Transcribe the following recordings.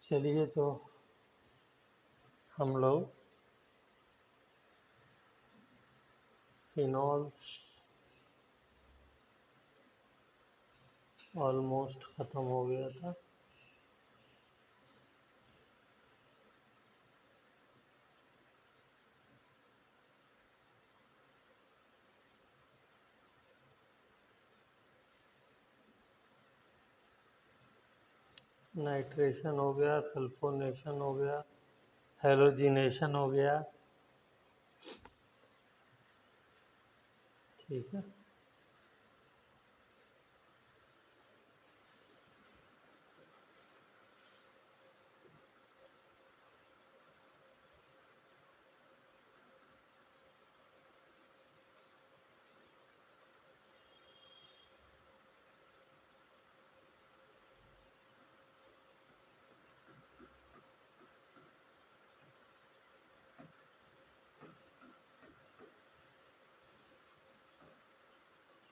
चलिए तो हम लोग फिनॉल्स ऑलमोस्ट ख़त्म हो गया था। नाइट्रेशन हो गया, सल्फोनेशन हो गया, हेलोजिनेशन हो गया। ठीक है,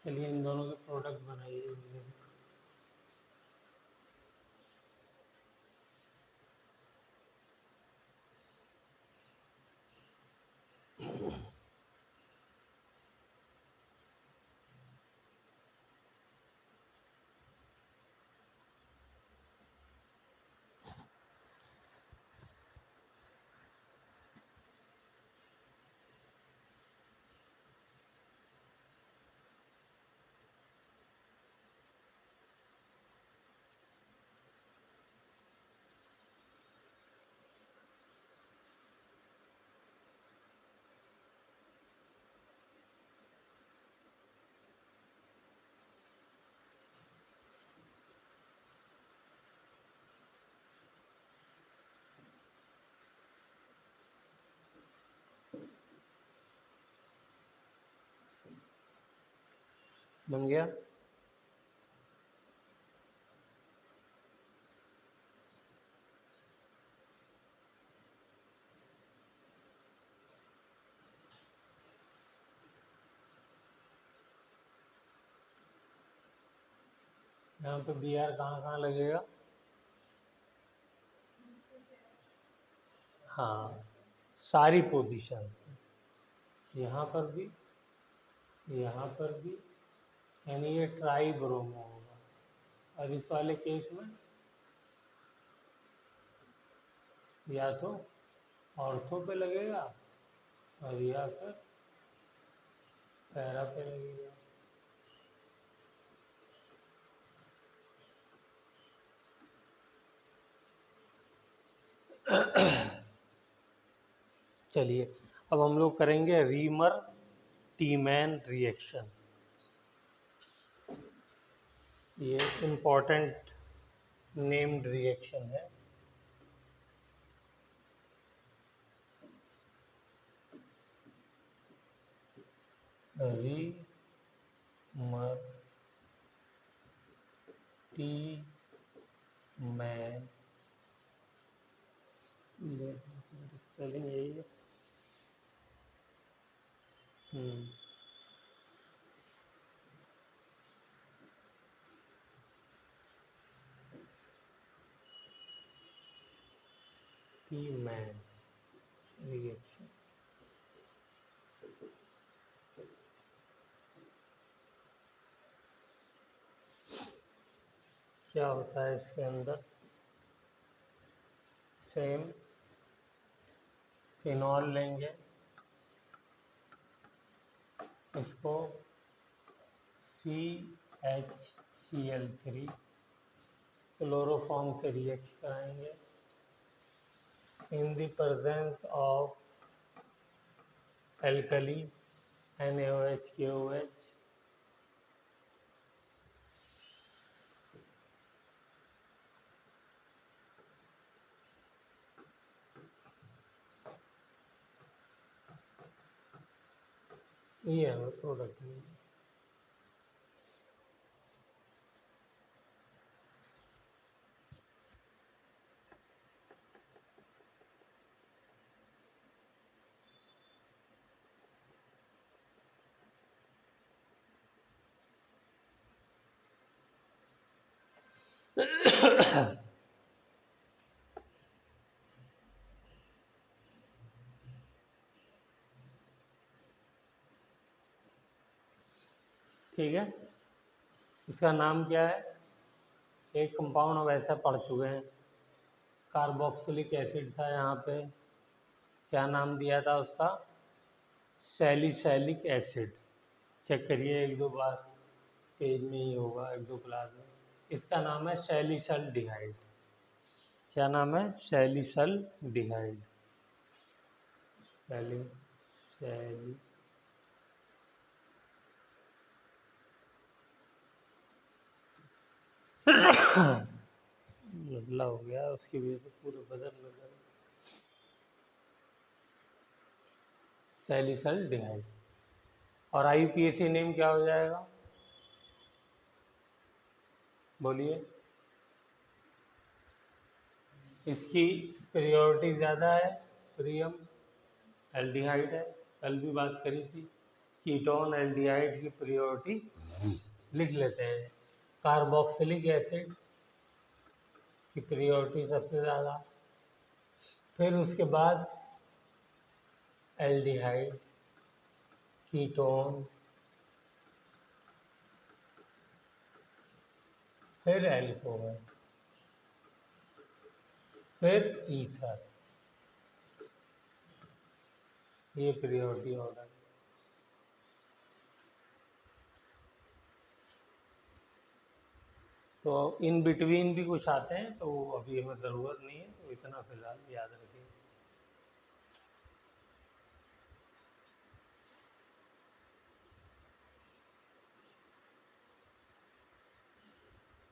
चलिए इन दोनों के प्रोडक्ट बनाइए। बन गया। यहाँ पे बी आर कहाँ कहाँ लगेगा? हाँ, सारी पोजीशन, यहाँ पर भी, यहाँ पर भी, यानी ये ट्राई ब्रोमो होगा। और इस वाले केस में या तो ऑर्थो पे लगेगा और या फिर पैरा पे लगेगा। चलिए अब हम लोग करेंगे रीमर टीमैन रिएक्शन। ये इम्पोर्टेंट नेम्ड रिएक्शन है। रीमर टीमैन, स्पेलिंग यही है। टीमैन रिएक्शन क्या होता है इसके अंदर? सेम फिनॉल लेंगे, इसको CHCl3 क्लोरोफॉर्म से रिएक्ट कराएंगे इन the presence of alkali NaOH KOH। ये है प्रोडक्ट नेम। ठीक है, इसका नाम क्या है? एक कंपाउंड हम ऐसा पढ़ चुके हैं, कार्बोक्सिलिक एसिड था यहाँ पे, क्या नाम दिया था उसका? Salicylic acid. चेक करिए एक दो बार, पेज में ही होगा, एक दो क्लास में। इसका नाम है सैलिसल्डिहाइड। क्या नाम है? सैलिसल्डिहाइड। सैली सैली नज़ला हो गया, उसकी वजह से पूरे बदन में दर्द। सैलिसल्डिहाइड। और आईयूपीएसी नेम क्या हो जाएगा? बोलिए। इसकी पीरियोडिटी ज़्यादा है, प्रियम एल्डिहाइड है, कल भी बात करी थी। कीटोन एल्डिहाइड की पीरियोडिटी लिख लेते हैं। कार्बोक्सिलिक एसिड की पीरियोडिटी सबसे ज़्यादा, फिर उसके बाद एल्डिहाइड, कीटोन, फिर एल्कोहल, फिर ईथर। ये पीरियोडिटी ऑर्डर। तो इन बिटवीन भी कुछ आते हैं, तो अभी हमें ज़रूरत नहीं है, तो इतना फिलहाल याद रखिए।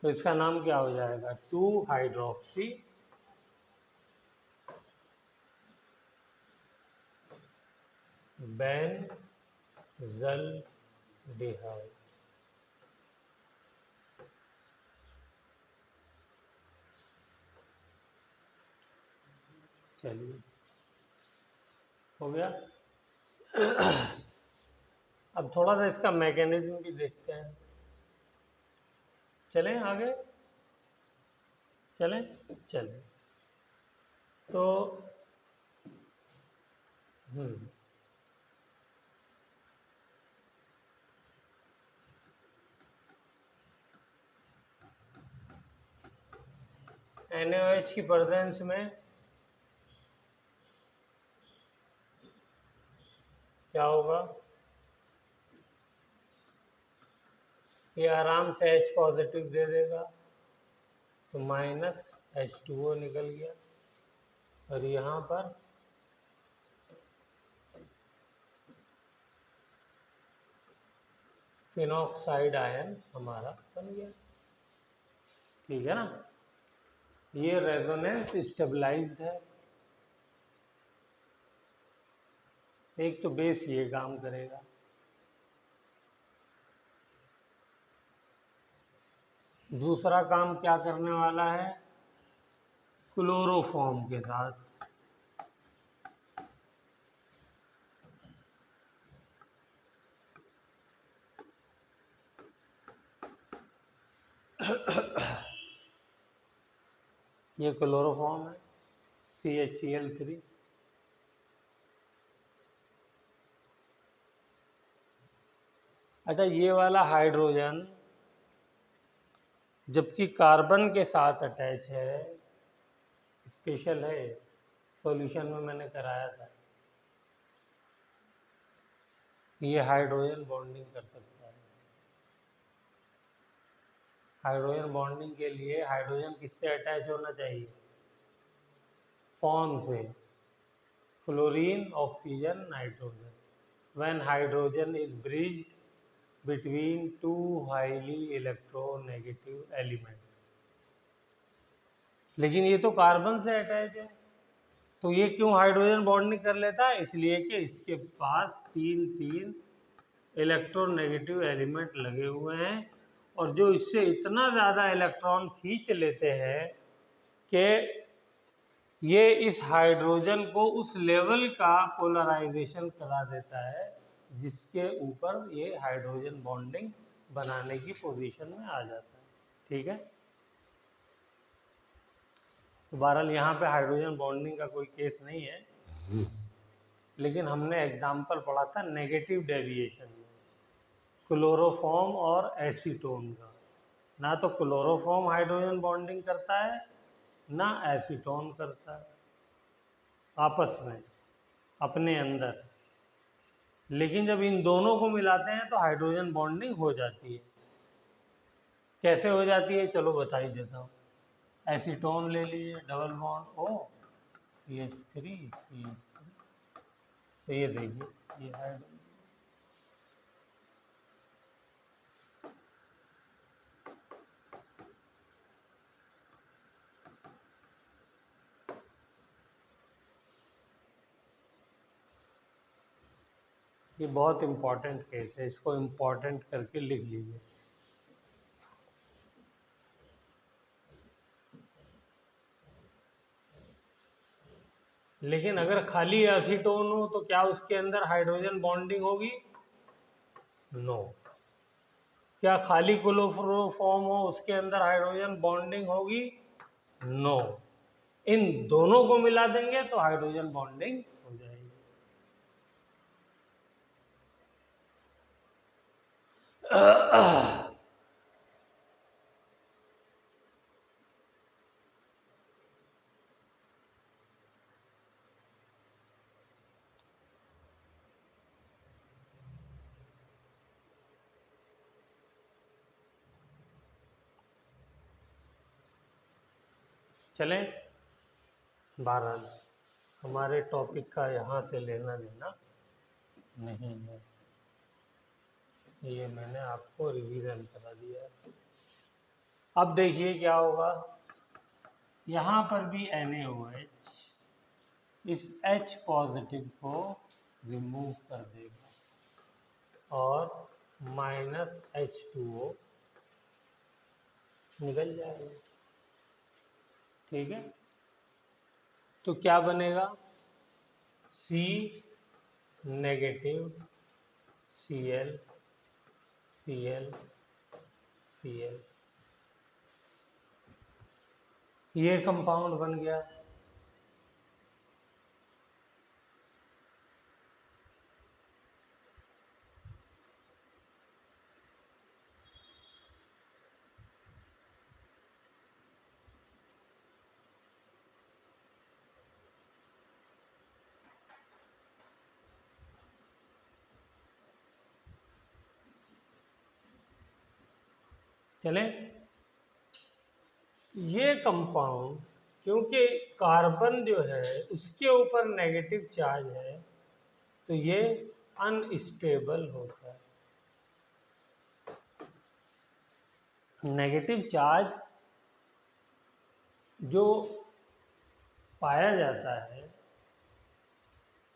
तो इसका नाम क्या हो जाएगा? 2 हाइड्रोक्सी बेंजल्डिहाइड। चलिए, हो गया। अब थोड़ा सा इसका मैकेनिज्म भी देखते हैं। चलें आगे? चलें, चलें। तो NaOH की प्रेजेंस में क्या होगा? ये आराम से H पॉजिटिव दे देगा, तो -H2O निकल गया, और यहाँ पर फिनॉक्साइड आयन हमारा बन गया। ठीक है ना? ये रेजोनेंस स्टेबलाइज्ड है। एक तो बेस ये काम करेगा। दूसरा काम क्या करने वाला है? क्लोरोफॉर्म के साथ। ये क्लोरोफॉर्म है, CHCl3। अच्छा, ये वाला हाइड्रोजन जबकि कार्बन के साथ अटैच है, स्पेशल है, सॉल्यूशन में मैंने कराया था। ये हाइड्रोजन बॉन्डिंग कर सकता है। हाइड्रोजन बॉन्डिंग के लिए हाइड्रोजन किससे अटैच होना चाहिए? फॉर्म से, fluorine, oxygen, nitrogen. When hydrogen is bridged between 2 highly electronegative elements. लेकिन ये तो कार्बन से अटैच है, तो ये क्यों हाइड्रोजन बॉन्डिंग कर लेता है? इसलिए कि इसके पास 3 3 इलेक्ट्रोनेगेटिव एलिमेंट लगे हुए हैं और जो इससे इतना ज़्यादा इलेक्ट्रॉन खींच लेते हैं कि ये इस हाइड्रोजन को उस लेवल का पोलराइजेशन करा देता है जिसके ऊपर ये हाइड्रोजन बॉन्डिंग बनाने की पोजीशन में आ जाता है। ठीक है, तो बहरहाल यहाँ पे हाइड्रोजन बॉन्डिंग का कोई केस नहीं है, लेकिन हमने एग्जाम्पल पढ़ा था नेगेटिव डेविएशन में क्लोरोफॉर्म और एसीटोन का। ना तो क्लोरोफॉर्म हाइड्रोजन बॉन्डिंग करता है ना एसीटोन करता है आपस में अपने अंदर, लेकिन जब इन दोनों को मिलाते हैं तो हाइड्रोजन बॉन्डिंग हो जाती है। कैसे हो जाती है चलो बता ही देता हूँ। एसीटोन ले लीजिए, double bond O CH3 CH3, तो ये देखिए ये हाइड्रोजन, ये बहुत इम्पोर्टेंट केस है, इसको इम्पोर्टेंट करके लिख लीजिए। लेकिन अगर खाली एसीटोन हो तो क्या उसके अंदर हाइड्रोजन बॉन्डिंग होगी? नो। क्या खाली क्लोरोफॉर्म हो उसके अंदर हाइड्रोजन बॉन्डिंग होगी? नो। इन दोनों को मिला देंगे तो हाइड्रोजन बॉन्डिंग हो जाएगी। चलें, बहरहाल हमारे टॉपिक का यहाँ से लेना देना नहीं है, ये मैंने आपको रिवीजन करा दिया है। अब देखिए क्या होगा, यहाँ पर भी NaOH इस H पॉजिटिव को रिमूव कर देगा और -H2O निकल जाएगा। ठीक है, तो क्या बनेगा? C negative Cl Cl Cl, ये कंपाउंड बन गया। चलें, ये कंपाउंड क्योंकि कार्बन जो है उसके ऊपर नेगेटिव चार्ज है तो ये अनस्टेबल होता है। नेगेटिव चार्ज जो पाया जाता है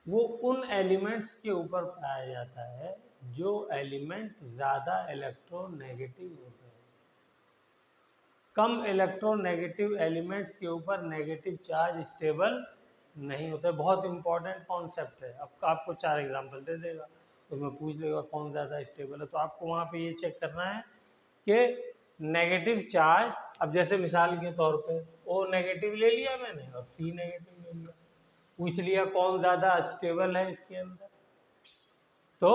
वो उन एलिमेंट्स के ऊपर पाया जाता है जो एलिमेंट ज़्यादा इलेक्ट्रोनेगेटिव होते हैं। कम इलेक्ट्रोनेगेटिव एलिमेंट्स के ऊपर नेगेटिव चार्ज स्टेबल नहीं होता है। बहुत इंपॉर्टेंट कॉन्सेप्ट है। अब आपको 4 एग्जांपल दे देगा तो मैं पूछ लेगा कौन ज़्यादा स्टेबल है, तो आपको वहाँ पे ये चेक करना है कि नेगेटिव चार्ज, अब जैसे मिसाल के तौर पे O नेगेटिव ले लिया मैंने और C नेगेटिव ले लिया, पूछ लिया कौन ज़्यादा स्टेबल है इसके अंदर, तो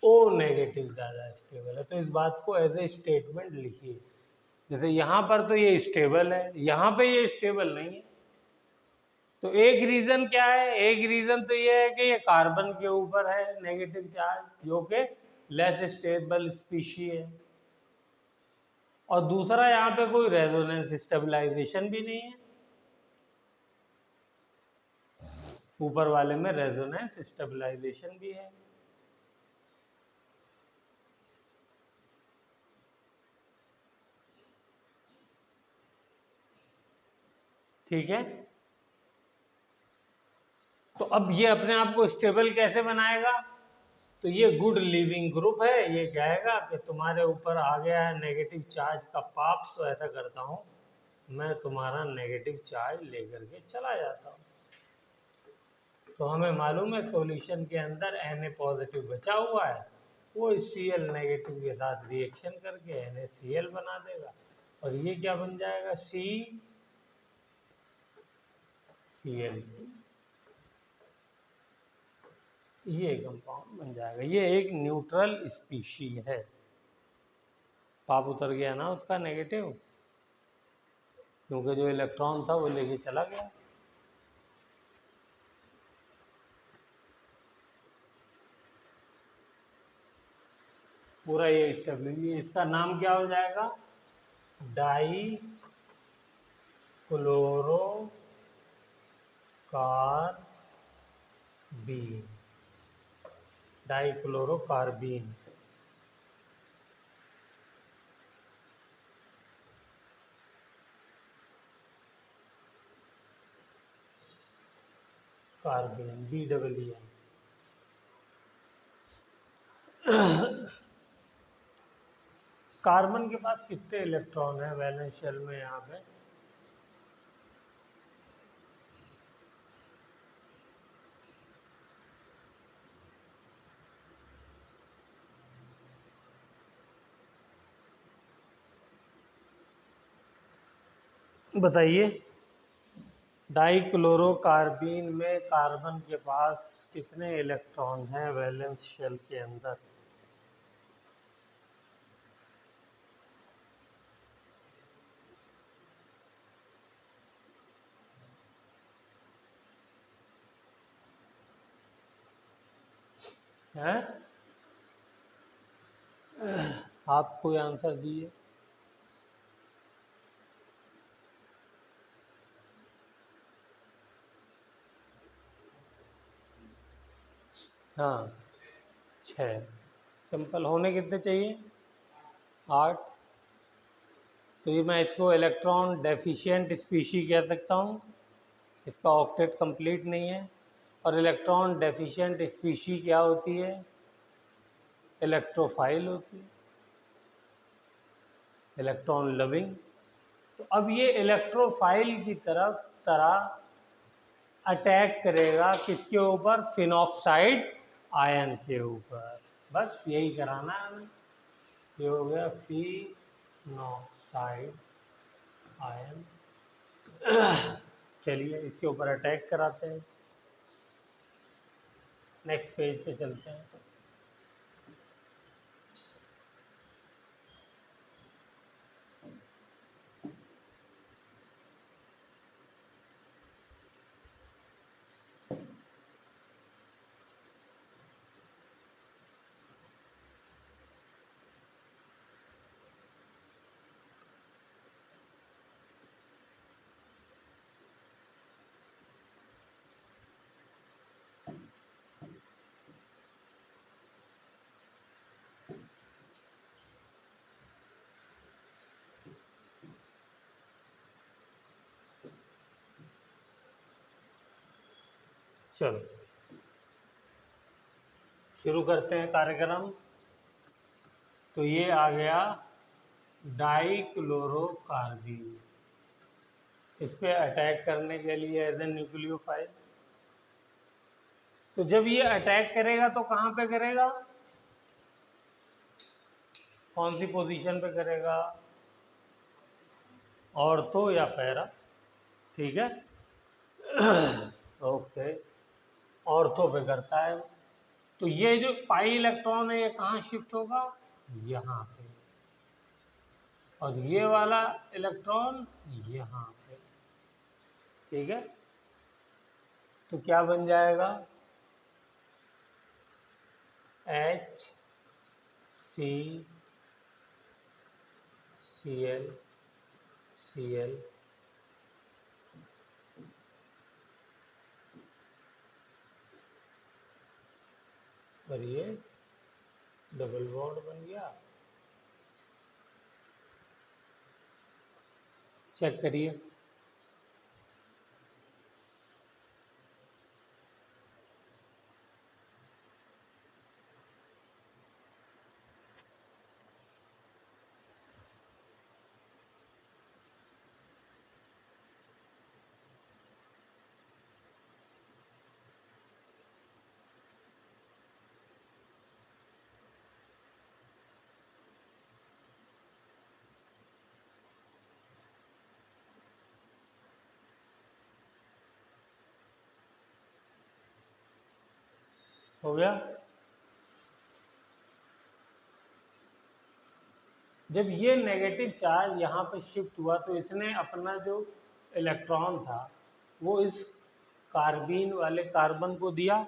O नेगेटिव ज़्यादा स्टेबल है। तो इस बात को एज ए स्टेटमेंट लिखिए। जैसे यहाँ पर तो ये स्टेबल है, यहाँ पे ये स्टेबल नहीं है। तो एक रीज़न क्या है? एक रीज़न तो ये है कि ये कार्बन के ऊपर है नेगेटिव चार्ज, जो कि लेस स्टेबल स्पीशी है, और दूसरा यहाँ पे कोई रेजोनेंस स्टेबलाइजेशन भी नहीं है, ऊपर वाले में रेजोनेंस स्टेबलाइजेशन भी है। ठीक है, तो अब ये अपने आप को स्टेबल कैसे बनाएगा? तो ये गुड लिविंग ग्रुप है। ये कहेगा कि तुम्हारे ऊपर आ गया है नेगेटिव चार्ज का पाप, तो ऐसा करता हूँ मैं तुम्हारा नेगेटिव चार्ज लेकर के चला जाता हूँ। तो हमें मालूम है सॉल्यूशन के अंदर Na पॉजिटिव बचा हुआ है, वो Cl नेगेटिव के साथ रिएक्शन करके NaCl बना देगा, और ये क्या बन जाएगा, Cl। ये कंपाउंड बन जाएगा। ये एक न्यूट्रल स्पीशी है। पाप उतर गया ना उसका नेगेटिव, क्योंकि जो इलेक्ट्रॉन था वो लेके चला गया। पूरा ये स्टेप लीजिए। इसका नाम क्या हो जाएगा, die chloro carbene. Die chloro carbene. Carbon BEEN। Carbon के पास कितने इलेक्ट्रॉन है वैलेंस शेल में यहाँ पे, बताइए। डाइक्लोरोकार्बीन में कार्बन के पास कितने इलेक्ट्रॉन हैं वैलेंस शेल के अंदर। हैं? आप कोई आंसर दिए। हाँ, 6। सिंपल होने कितने चाहिए, 8। तो ये मैं इसको इलेक्ट्रॉन डेफिशिएंट स्पीशी कह सकता हूँ, इसका ऑक्टेट कंप्लीट नहीं है। और इलेक्ट्रॉन डेफिशिएंट स्पीशी क्या होती है, इलेक्ट्रोफाइल होती है, इलेक्ट्रॉन लविंग। तो अब ये इलेक्ट्रोफाइल की तरह अटैक करेगा किसके ऊपर, फिनॉक्साइड आयन के ऊपर। बस यही कराना है हमें। ये हो गया फिनॉक्साइड आयन। चलिए इसके ऊपर अटैक कराते हैं। नेक्स्ट पेज पे चलते हैं। चलो शुरू करते हैं कार्यक्रम। तो ये आ गया डाइक्लोरोकार्बीन, इस पे अटैक करने के लिए एज ए न्यूक्लियोफाइल। तो जब ये अटैक करेगा तो कहाँ पे करेगा, कौन सी पोजीशन पे करेगा, ऑर्थो या पैरा, ठीक है। ओके, ऑर्थो पे करता है। तो ये जो पाई इलेक्ट्रॉन है ये कहाँ शिफ्ट होगा, यहाँ पे, और ये वाला इलेक्ट्रॉन यहाँ पे, ठीक है। तो क्या बन जाएगा, HCCl और ये डबल बॉन्ड बन गया। चेक करिए, हो गया। जब ये नेगेटिव चार्ज यहाँ पे शिफ्ट हुआ तो इसने अपना जो इलेक्ट्रॉन था वो इस कार्बीन वाले कार्बन को दिया,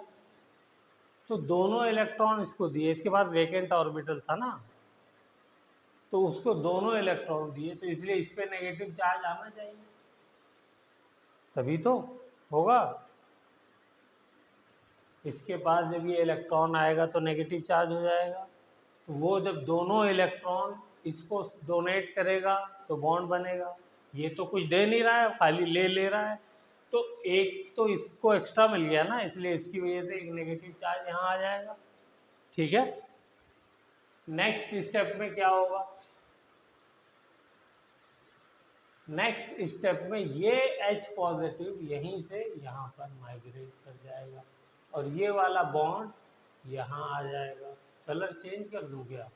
तो दोनों इलेक्ट्रॉन इसको दिए, इसके पास वेकेंट ऑर्बिटल था ना, तो उसको दोनों इलेक्ट्रॉन दिए, तो इसलिए इस पे नेगेटिव चार्ज आना चाहिए, तभी तो होगा। इसके पास जब ये इलेक्ट्रॉन आएगा तो नेगेटिव चार्ज हो जाएगा, तो वो जब दोनों इलेक्ट्रॉन इसको डोनेट करेगा तो बॉन्ड बनेगा। ये तो कुछ दे नहीं रहा है, खाली ले ले रहा है, तो एक तो इसको एक्स्ट्रा मिल गया ना, इसलिए इसकी वजह से एक नेगेटिव चार्ज यहाँ आ जाएगा। ठीक है, नेक्स्ट स्टेप में क्या होगा? नेक्स्ट स्टेप में ये H पॉजिटिव यहीं से यहाँ पर माइग्रेट कर जाएगा और ये वाला बॉन्ड यहाँ आ जाएगा। कलर चेंज कर दूं क्या?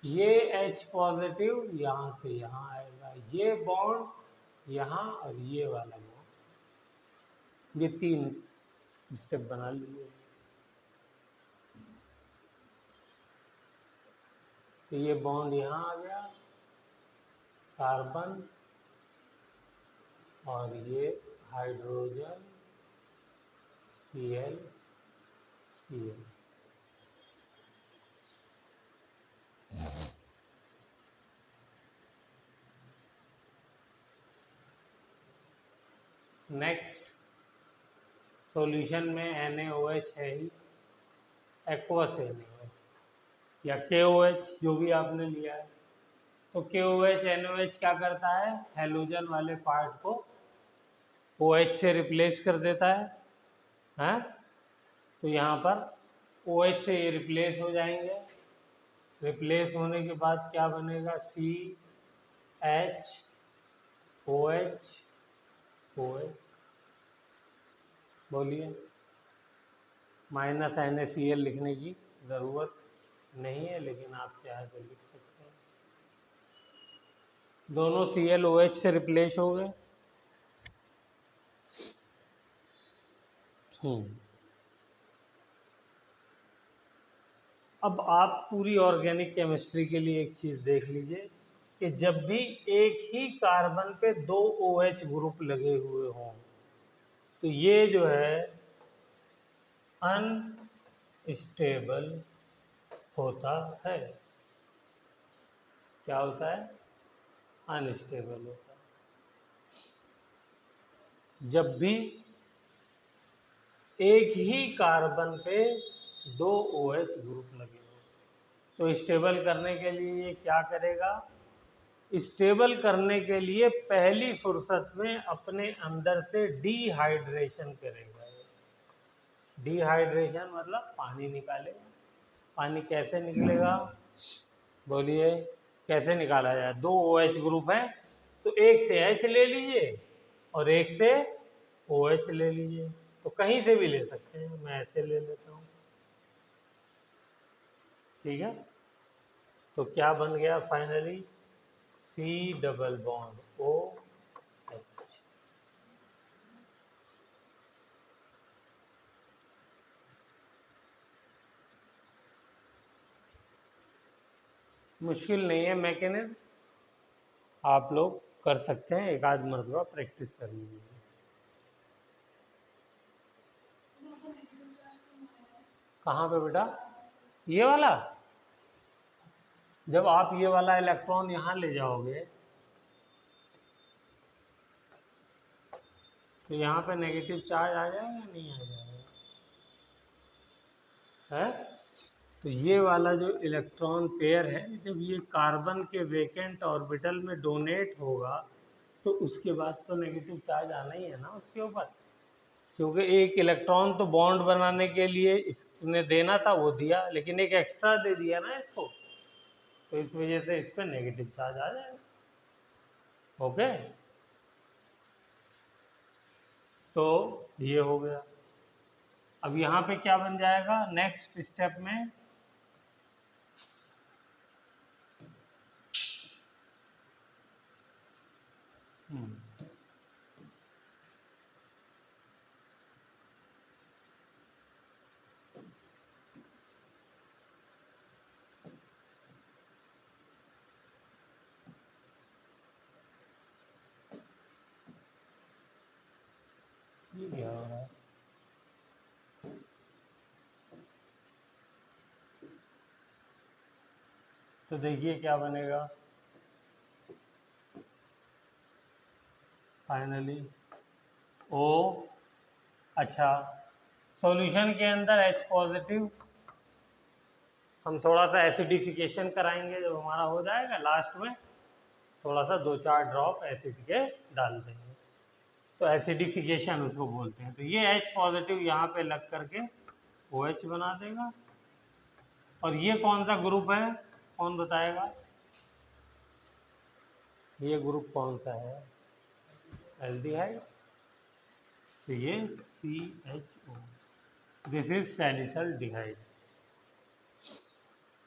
ये H पॉजिटिव यहाँ से यहाँ आएगा, ये बॉन्ड यहाँ और ये वाला बॉन्ड, ये 3 स्टेप बना लीजिए। तो ये बॉन्ड यहाँ आ गया, कार्बन और ये hydrogen Cl Cl। Next solution में NaOH है ही, एक्वस NaOH या KOH जो भी आपने लिया है, तो KOH NaOH क्या करता है? हैलोजन वाले पार्ट को OH से रिप्लेस कर देता है? तो यहाँ पर OH से ये रिप्लेस हो जाएंगे, रिप्लेस होने के बाद क्या बनेगा? CH OH बोलिए, माइनस NaCl लिखने की ज़रूरत नहीं है, लेकिन आप चाहे तो लिख सकते हैं। दोनों Cl OH से रिप्लेस हो गए। अब आप पूरी ऑर्गेनिक केमिस्ट्री के लिए एक चीज़ देख लीजिए कि जब भी एक ही कार्बन पे 2 OH ग्रुप लगे हुए हों तो ये जो है अनस्टेबल होता है। क्या होता है? अनस्टेबल होता है। जब भी एक ही कार्बन पे 2 OH ग्रुप लगे हो तो स्टेबल करने के लिए ये क्या करेगा? स्टेबल करने के लिए पहली फुर्सत में अपने अंदर से डिहाइड्रेशन करेगा। डिहाइड्रेशन मतलब पानी निकालेगा। पानी कैसे निकलेगा? बोलिए, कैसे निकाला जाए? 2 OH ग्रुप है तो एक से H ले लीजिए और एक से OH ले लीजिए, तो कहीं से भी ले सकते हैं, मैं ऐसे ले लेता हूँ। ठीक है, तो क्या बन गया finally? C double bond OH। मुश्किल नहीं है मैकेनिज्म, आप लोग कर सकते हैं, एक आध मरतबा प्रैक्टिस कर लीजिए। कहाँ पे बेटा? ये वाला, जब आप ये वाला इलेक्ट्रॉन यहाँ ले जाओगे तो यहाँ पे नेगेटिव चार्ज आ जाएगा या नहीं आ जाएगा? है? तो ये वाला जो इलेक्ट्रॉन पेयर है, जब ये कार्बन के वेकेंट ऑर्बिटल में डोनेट होगा तो उसके बाद तो नेगेटिव चार्ज आना ही है ना उसके ऊपर, क्योंकि एक इलेक्ट्रॉन तो बॉन्ड बनाने के लिए इसने देना था, वो दिया, लेकिन एक एक्स्ट्रा दे दिया ना इसको, तो इस वजह से इस पर नेगेटिव चार्ज आ जाएगा। ओके, तो ये हो गया। अब यहाँ पे क्या बन जाएगा नेक्स्ट स्टेप में? ये क्या हो रहा है? तो देखिए क्या बनेगा फाइनली ओ। अच्छा, सॉल्यूशन के अंदर H पॉजिटिव हम थोड़ा सा एसिडिफिकेशन कराएंगे, जब हमारा हो जाएगा लास्ट में थोड़ा सा 2-4 ड्रॉप एसिड के डाल देंगे, तो एसिडिफिकेशन उसको बोलते हैं। तो ये H पॉजिटिव यहाँ पे लग करके OH बना देगा। और ये कौन सा ग्रुप है, कौन बताएगा? ये ग्रुप कौन सा है? एल्डिहाइड। तो ये CHO, दिस इज सैलिसल्डिहाइड।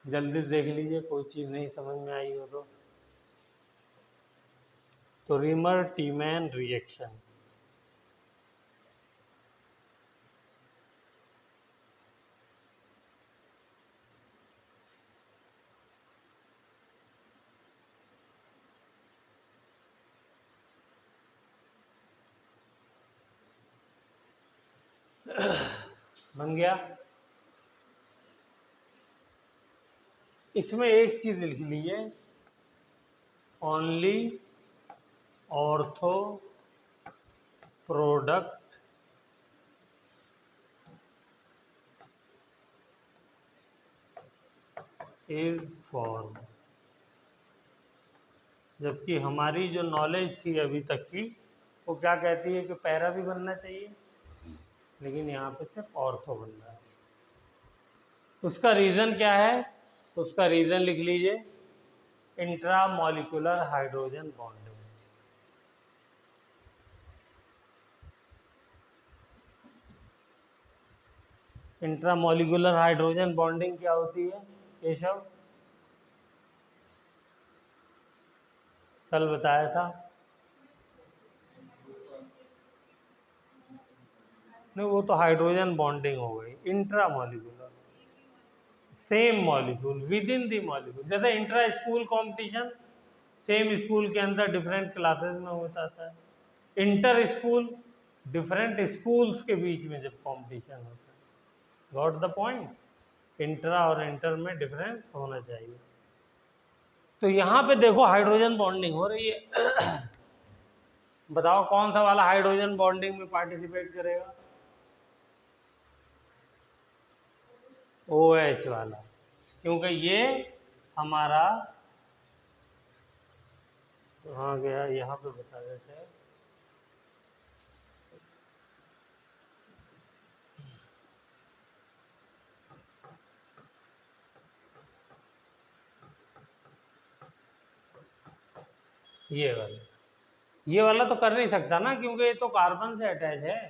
जल्दी देख लीजिए, कोई चीज़ नहीं समझ में आई हो तो रिमर टीमैन रिएक्शन। बन गया। इसमें एक चीज लिख लीजिए, only ortho product is form. जबकि हमारी जो नॉलेज थी अभी तक की वो क्या कहती है कि पैरा भी बनना चाहिए, लेकिन यहाँ पे सिर्फ ऑर्थो बन रहा है। उसका रीज़न क्या है? उसका रीज़न लिख लीजिए, intramolecular hydrogen bonding. Intramolecular hydrogen bonding क्या होती है केशव? कल बताया था। नहीं, वो तो हाइड्रोजन बॉन्डिंग हो गई। Intramolecular same molecule within the molecule, जैसे intra school competition same school के अंदर डिफरेंट क्लासेस में होता था। इंटर स्कूल डिफरेंट स्कूल्स के बीच में जब कंपटीशन होता है। Got the point? इंट्रा और इंटर में डिफरेंस होना चाहिए। तो यहाँ पे देखो हाइड्रोजन बॉन्डिंग हो रही है। बताओ कौन सा वाला हाइड्रोजन बॉन्डिंग में पार्टिसिपेट करेगा? OH वाला, क्योंकि ये हमारा कहाँ गया, यहाँ पे बता देते हैं। ये वाला तो कर नहीं सकता ना, क्योंकि ये तो कार्बन से अटैच है।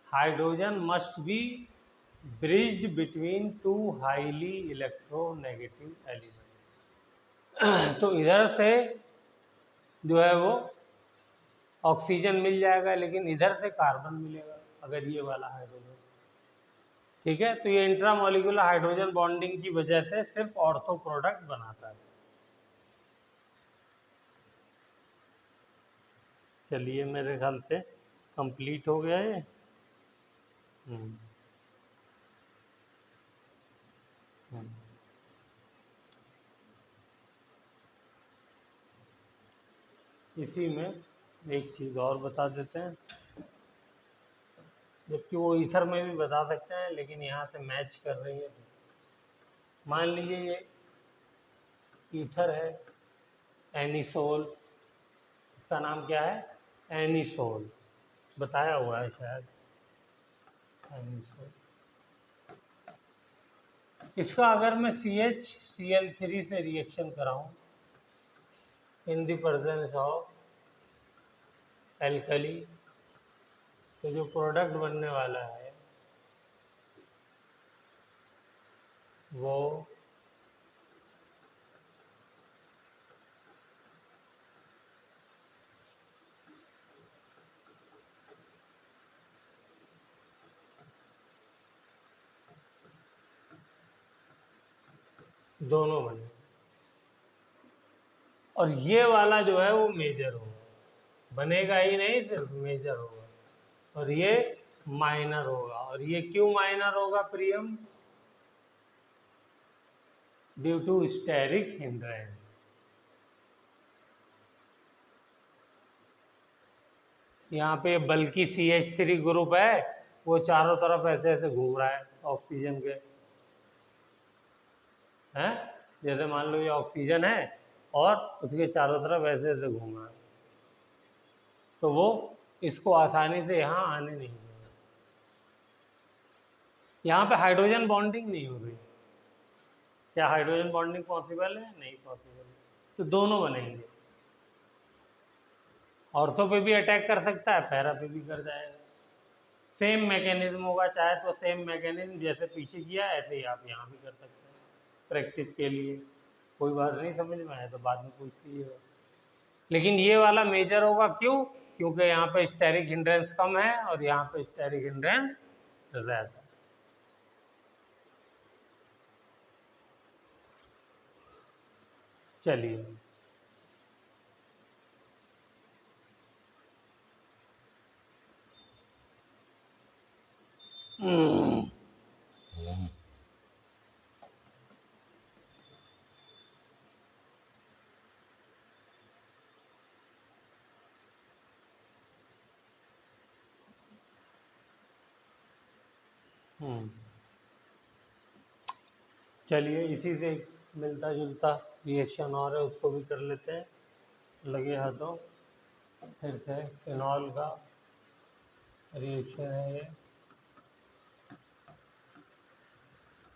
Hydrogen must be bridged between two highly electronegative element. तो इधर से जो है वो ऑक्सीजन मिल जाएगा, लेकिन इधर से कार्बन मिलेगा अगर ये वाला हाइड्रोजन। ठीक है, तो ये इंट्रामॉलिक्यूलर हाइड्रोजन बॉन्डिंग की वजह से सिर्फ ऑर्थो प्रोडक्ट बनाता है। चलिए, मेरे ख्याल से कंप्लीट हो गया ये। हम्म, हम्म। इसी में एक चीज़ और बता देते हैं, जबकि वो ईथर में भी बता सकते हैं, लेकिन यहाँ से मैच कर रही है। मान लीजिए ये ईथर है, एनिसोल, इसका नाम क्या है? एनिसोल, बताया हुआ है शायद, एनिसोल। इसका अगर मैं CH Cl3 से रिएक्शन कराऊं in the presence of alkali, तो जो प्रोडक्ट बनने वाला है वो दोनों बने, और ये वाला जो है वो मेजर होगा, बनेगा ही नहीं, सिर्फ मेजर होगा, और ये माइनर होगा। और ये क्यों माइनर होगा Priyam? Due to steric hindrance. यहाँ पे बल्कि CH3 ग्रुप है, वो चारों तरफ ऐसे ऐसे घूम रहा है ऑक्सीजन के, हैं? जैसे मान लो ये ऑक्सीजन है और उसके चारों तरफ ऐसे ऐसे घूम रहा है, तो वो इसको आसानी से यहाँ आने नहीं देगा। यहाँ पे हाइड्रोजन बॉन्डिंग नहीं हो रही। क्या हाइड्रोजन बॉन्डिंग पॉसिबल है? नहीं पॉसिबल है। तो दोनों बनेंगे, ऑर्थो पे भी अटैक कर सकता है, पैरा पे भी कर जाएगा। सेम मैकेनिज्म होगा, चाहे तो सेम मैकेनिज्म जैसे पीछे किया ऐसे ही आप यहाँ भी कर सकते हैं प्रैक्टिस के लिए। कोई बात नहीं, समझ में आए तो बाद में पूछ लीजिएगा। लेकिन ये वाला मेजर होगा, क्यों? क्योंकि यहाँ पे स्टेरिक हिंड्रेंस कम है और यहाँ पे स्टेरिक हिंड्रेंस ज्यादा। चलिए, चलिए इसी से मिलता जुलता रिएक्शन और है, उसको भी कर लेते हैं, लगे हाथों। फिर से फिनॉल का रिएक्शन है ये,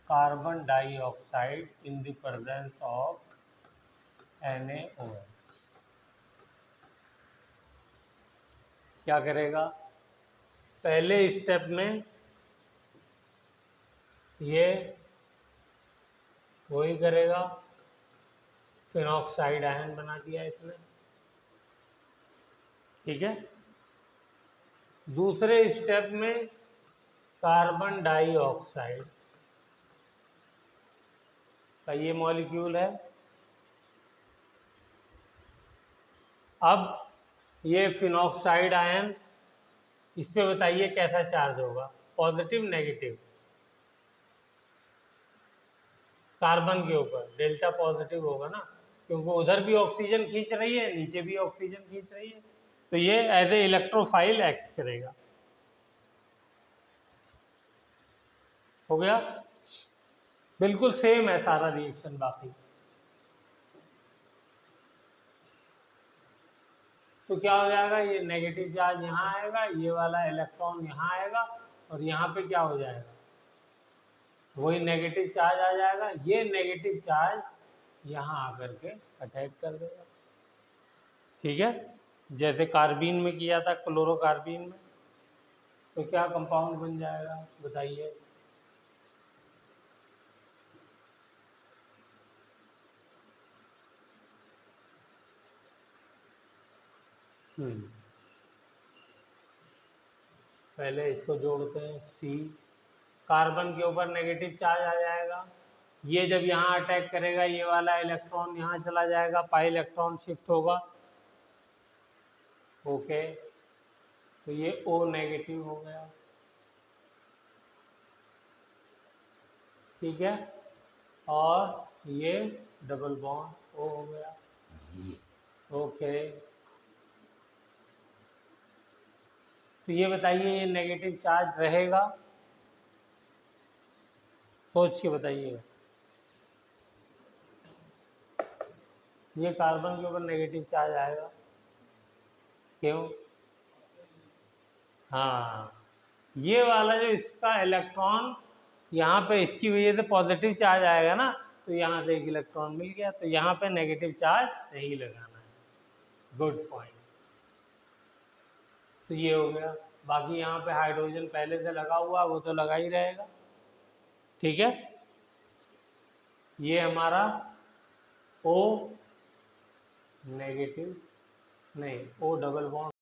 carbon dioxide in the presence of NaOH। क्या करेगा? पहले स्टेप में ये वही करेगा, फिनॉक्साइड आयन बना दिया इसने, ठीक है। दूसरे स्टेप में कार्बन डाइऑक्साइड का ये मॉलिक्यूल है। अब ये फिनॉक्साइड आयन, इस पे बताइए कैसा चार्ज होगा, पॉजिटिव नेगेटिव? कार्बन के ऊपर डेल्टा पॉजिटिव होगा ना, क्योंकि उधर भी ऑक्सीजन खींच रही है, नीचे भी ऑक्सीजन खींच रही है, तो ये एज ए इलेक्ट्रोफाइल एक्ट करेगा। हो गया? बिल्कुल सेम है सारा रिएक्शन बाकी। तो क्या हो जाएगा, ये नेगेटिव चार्ज यहाँ आएगा, ये वाला इलेक्ट्रॉन यहाँ आएगा, और यहाँ पे क्या हो जाएगा, वही नेगेटिव चार्ज आ जाएगा। ये नेगेटिव चार्ज यहाँ आकर के अटैक कर देगा, ठीक है। जैसे कार्बीन में किया था, क्लोरोकार्बीन में, तो क्या कंपाउंड बन जाएगा बताइए? पहले इसको जोड़ते हैं, C, कार्बन के ऊपर नेगेटिव चार्ज आ जाएगा, ये जब यहाँ अटैक करेगा, ये वाला इलेक्ट्रॉन यहाँ चला जाएगा, पाई इलेक्ट्रॉन शिफ्ट होगा, ओके, तो ये O नेगेटिव हो गया, ठीक है। और ये डबल बॉन्ड O हो गया, ओके। तो ये बताइए, ये नेगेटिव चार्ज रहेगा? सोच के बताइएगा। ये कार्बन के ऊपर नेगेटिव चार्ज आएगा, क्यों? हाँ, ये वाला जो इसका इलेक्ट्रॉन यहाँ पे, इसकी वजह से पॉजिटिव चार्ज आएगा ना, तो यहाँ से एक इलेक्ट्रॉन मिल गया, तो यहाँ पे नेगेटिव चार्ज नहीं लगाना है। Good point. तो ये हो गया। बाकी यहाँ पे हाइड्रोजन पहले से लगा हुआ, वो तो लगा ही रहेगा, ठीक है। ये हमारा O नेगेटिव, नहीं, O डबल बॉन्ड